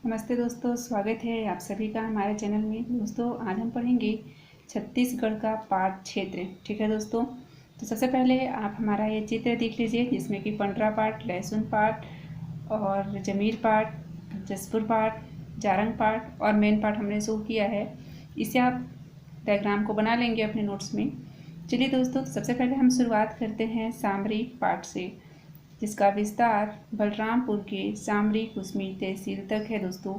नमस्ते दोस्तों, स्वागत है आप सभी का हमारे चैनल में। दोस्तों आज हम पढ़ेंगे छत्तीसगढ़ का पाट क्षेत्र। ठीक है दोस्तों, तो सबसे पहले आप हमारा ये चित्र देख लीजिए जिसमें कि पंडरा पाट, लहसुन पाट और जमीर पाट, जसपुर पाट, जारंग पाट और मेन पाट हमने शो किया है। इसे आप डायग्राम को बना लेंगे अपने नोट्स में। चलिए दोस्तों, तो सबसे पहले हम शुरुआत करते हैं सामरी पाट से, जिसका विस्तार बलरामपुर के सामरी कुसमी तहसील तक है। दोस्तों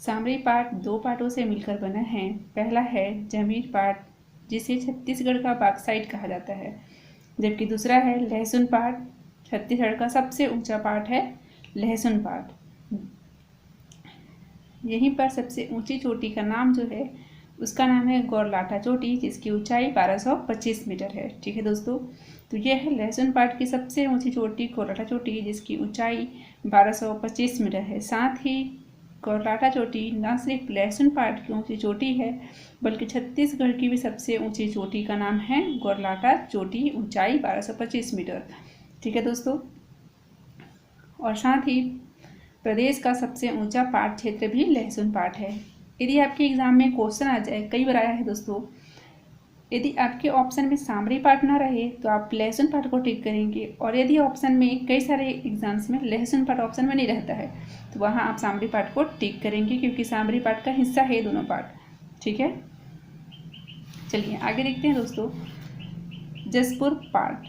सामरी पाट दो पाटों से मिलकर बना है। पहला है जमीर पाट, जिसे छत्तीसगढ़ का बॉक्साइट कहा जाता है, जबकि दूसरा है लहसुन पाट। छत्तीसगढ़ का सबसे ऊंचा पाट है लहसुन पाट। यहीं पर सबसे ऊंची चोटी का नाम जो है उसका नाम है गौरलाटा चोटी, जिसकी ऊंचाई 1225 मीटर है। ठीक है दोस्तों, तो यह है लहसुन पाट की सबसे ऊंची चोटी गौरलाटा चोटी, जिसकी ऊंचाई 1225 मीटर है। साथ ही गौरलाटा चोटी न सिर्फ लहसुन पाट की ऊंची चोटी है, बल्कि छत्तीसगढ़ की भी सबसे ऊंची चोटी का नाम है गौरलाटा चोटी, ऊंचाई 1225 मीटर। ठीक है दोस्तों, और साथ ही प्रदेश का सबसे ऊंचा पाट क्षेत्र भी लहसुन पाट है। यदि आपके एग्जाम में क्वेश्चन आ जाए, कई बार आया है दोस्तों, यदि आपके ऑप्शन में सामरी पाट ना रहे तो आप लहसुन पाट को टिक करेंगे, और यदि ऑप्शन में कई सारे एग्जाम्स में लहसुन पाट ऑप्शन में नहीं रहता है तो वहाँ आप सामरी पाट को टिक करेंगे, क्योंकि सामरी पाट का हिस्सा है दोनों पाट। ठीक है, चलिए आगे देखते हैं दोस्तों। जसपुर पाट,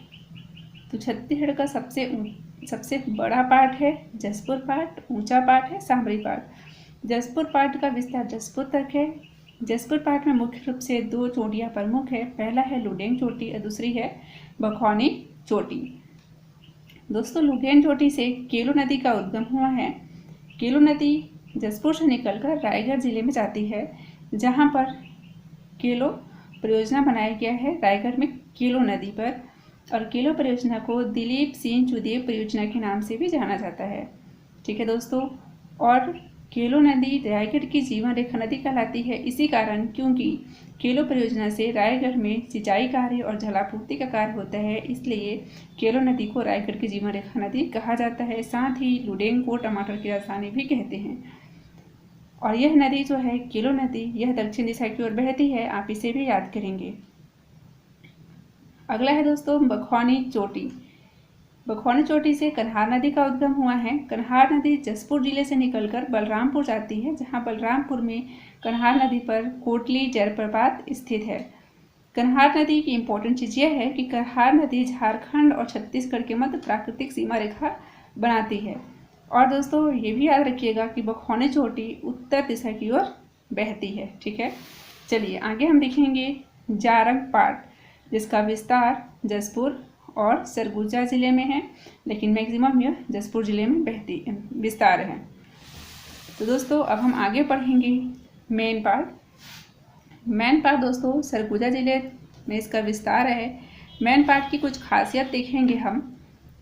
तो छत्तीसगढ़ का सबसे बड़ा पाट है जसपुर पाट, ऊंचा पाट है सामरी पाट। जसपुर पाट का विस्तार जसपुर तक है। जसपुर पाट में मुख्य रूप से दो चोटियां प्रमुख है। पहला है लुडेंग चोटी और दूसरी है बखौनी चोटी। दोस्तों लुडेंग चोटी से केलो नदी का उद्गम हुआ है। केलो नदी जसपुर से निकलकर रायगढ़ जिले में जाती है, जहां पर केलो परियोजना बनाया गया है रायगढ़ में केलो नदी पर, और केलो परियोजना को दिलीप सिंह चुदेव परियोजना के नाम से भी जाना जाता है। ठीक है दोस्तों, और केलो नदी रायगढ़ की जीवन रेखा नदी कहलाती है इसी कारण क्योंकि केलो परियोजना से रायगढ़ में सिंचाई कार्य और जलापूर्ति का कार्य होता है, इसलिए केलो नदी को रायगढ़ की जीवन रेखा नदी कहा जाता है। साथ ही लुडेंग को टमाटर की राजधानी भी कहते हैं। और यह नदी जो है केलो नदी, यह दक्षिण दिशा की ओर बहती है, आप इसे भी याद करेंगे। अगला है दोस्तों बखौनी चोटी। बखौनी चोटी से कन्हार नदी का उद्गम हुआ है। कन्हार नदी जसपुर जिले से निकलकर बलरामपुर जाती है, जहां बलरामपुर में कन्हार नदी पर कोटली जलप्रपात स्थित है। कन्हार नदी की इम्पोर्टेंट चीज़ यह है कि कन्हार नदी झारखंड और छत्तीसगढ़ के मध्य प्राकृतिक सीमा रेखा बनाती है। और दोस्तों ये भी याद रखिएगा कि बखौनी चोटी उत्तर दिशा की ओर बहती है। ठीक है, चलिए आगे हम देखेंगे जारंग पाट, जिसका विस्तार जसपुर और सरगुजा जिले में है, लेकिन मैक्सिमम यह जसपुर जिले में विस्तार है। तो दोस्तों अब हम आगे पढ़ेंगे मेन पार्ट। मेन पार्ट दोस्तों सरगुजा जिले में इसका विस्तार है। मेन पार्ट की कुछ खासियत देखेंगे हम।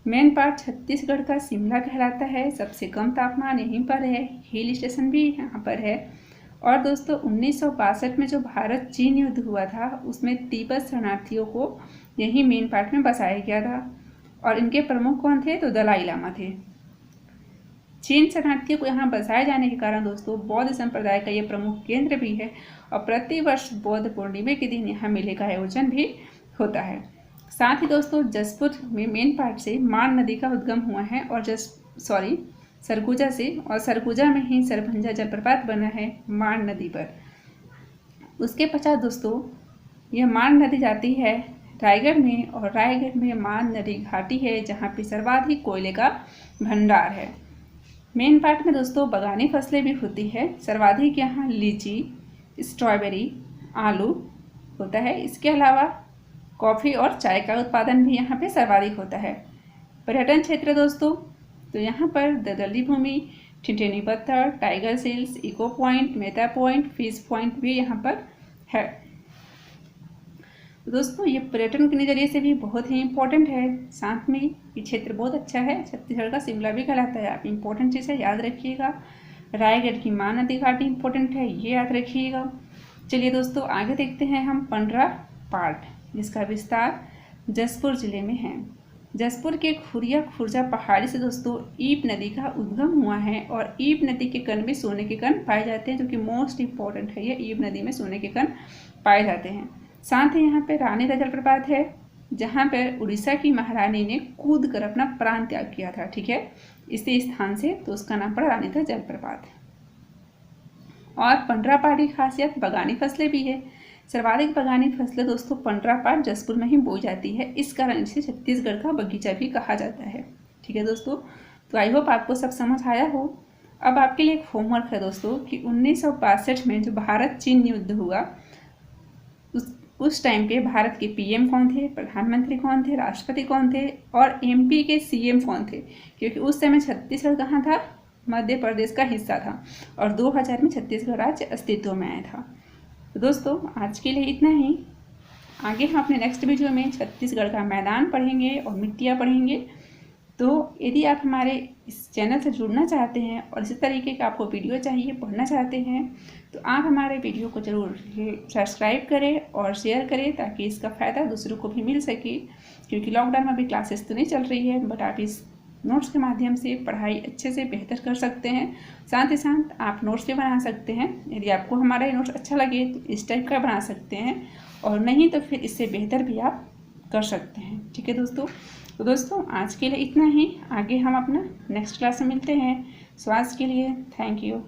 मेन पार्ट छत्तीसगढ़ का शिमला कहलाता है। सबसे कम तापमान यहीं पर है, हिल स्टेशन भी यहाँ पर है। और दोस्तों 1962 में जो भारत चीन युद्ध हुआ था उसमें तिब्बत शरणार्थियों को यही मेन पार्ट में बसाया गया था, और इनके प्रमुख कौन थे तो दलाई लामा थे। चीन शरणार्थियों को यहाँ बसाए जाने के कारण दोस्तों बौद्ध संप्रदाय का ये प्रमुख केंद्र भी है, और प्रतिवर्ष बौद्ध पूर्णिमा के दिन यहाँ मेले का आयोजन भी होता है। साथ ही दोस्तों जसपुर में मेन पार्ट से मान नदी का उद्गम हुआ है, और सरगुजा से, और सरगुजा में ही सरभंजा जलप्रपात बना है मान नदी पर। उसके पश्चात दोस्तों यह मान नदी जाती है रायगढ़ में, और रायगढ़ में मान नदी घाटी है जहाँ पे सर्वाधिक कोयले का भंडार है। मेन पार्ट में दोस्तों बागानी फसलें भी होती है। सर्वाधिक यहाँ लीची, स्ट्रॉबेरी, आलू होता है। इसके अलावा कॉफ़ी और चाय का उत्पादन भी यहाँ पे सर्वाधिक होता है। पर्यटन क्षेत्र दोस्तों, तो यहाँ पर दलदली भूमि, ठिठेनी पत्थर, tiger seals, echo point, Mehta point, fish point भी यहाँ पर है। दोस्तों ये पर्यटन के नज़रिए से भी बहुत ही इम्पोर्टेंट है। साथ में ये क्षेत्र बहुत अच्छा है, छत्तीसगढ़ का शिमला भी कहलाता है। आप इम्पोर्टेंट चीज़ है, याद रखिएगा। रायगढ़ की मान नदी घाटी इम्पोर्टेंट है, ये याद रखिएगा। चलिए दोस्तों आगे देखते हैं हम पंडरा पाट, जिसका विस्तार जसपुर जिले में है। जसपुर के खुरिया खुर्जा पहाड़ी से दोस्तों ईप नदी का उद्गम हुआ है और ईप नदी के कण में सोने के कण पाए जाते हैं, जो कि मोस्ट इम्पॉर्टेंट है। ये ईप नदी में सोने के कण पाए जाते हैं। साथ ही यहाँ पे रानी का जलप्रपात है, जहाँ पर उड़ीसा की महारानी ने कूद कर अपना प्राण त्याग किया था, ठीक है, इसी स्थान से, तो उसका नाम पड़ा रानी का जलप्रपात। और पंडरापाड़ की खासियत बगानी फसलें भी है। सर्वाधिक बगानी फसलें दोस्तों पंडरापाड़ जसपुर में ही बोई जाती है, इस कारण इसे छत्तीसगढ़ का बगीचा भी कहा जाता है। ठीक है दोस्तों, तो आई होप आपको सब समझ आया हो। अब आपके लिए एक होमवर्क है दोस्तों कि 1962 में जो भारत चीन युद्ध हुआ, उस टाइम पे भारत के पीएम कौन थे, प्रधानमंत्री कौन थे, राष्ट्रपति कौन थे और एमपी के सीएम कौन थे, क्योंकि उस समय छत्तीसगढ़ कहाँ था, मध्य प्रदेश का हिस्सा था और 2000 में छत्तीसगढ़ राज्य अस्तित्व में आया था। तो दोस्तों आज के लिए इतना ही। आगे हम अपने नेक्स्ट वीडियो में छत्तीसगढ़ का मैदान पढ़ेंगे और मिट्टियाँ पढ़ेंगे। तो यदि आप हमारे इस चैनल से जुड़ना चाहते हैं और इसी तरीके का आपको वीडियो चाहिए, पढ़ना चाहते हैं, तो आप हमारे वीडियो को ज़रूर सब्सक्राइब करें और शेयर करें, ताकि इसका फ़ायदा दूसरों को भी मिल सके। क्योंकि लॉकडाउन में अभी क्लासेस तो नहीं चल रही है, बट आप इस नोट्स के माध्यम से पढ़ाई अच्छे से बेहतर कर सकते हैं। साथ ही साथ आप नोट्स भी बना सकते हैं। यदि आपको हमारा ये नोट्स अच्छा लगे तो इस टाइप का बना सकते हैं, और नहीं तो फिर इससे बेहतर भी आप कर सकते हैं। ठीक है दोस्तों, तो दोस्तों आज के लिए इतना ही। आगे हम अपना नेक्स्ट क्लास में मिलते हैं। सो आज के लिए थैंक यू।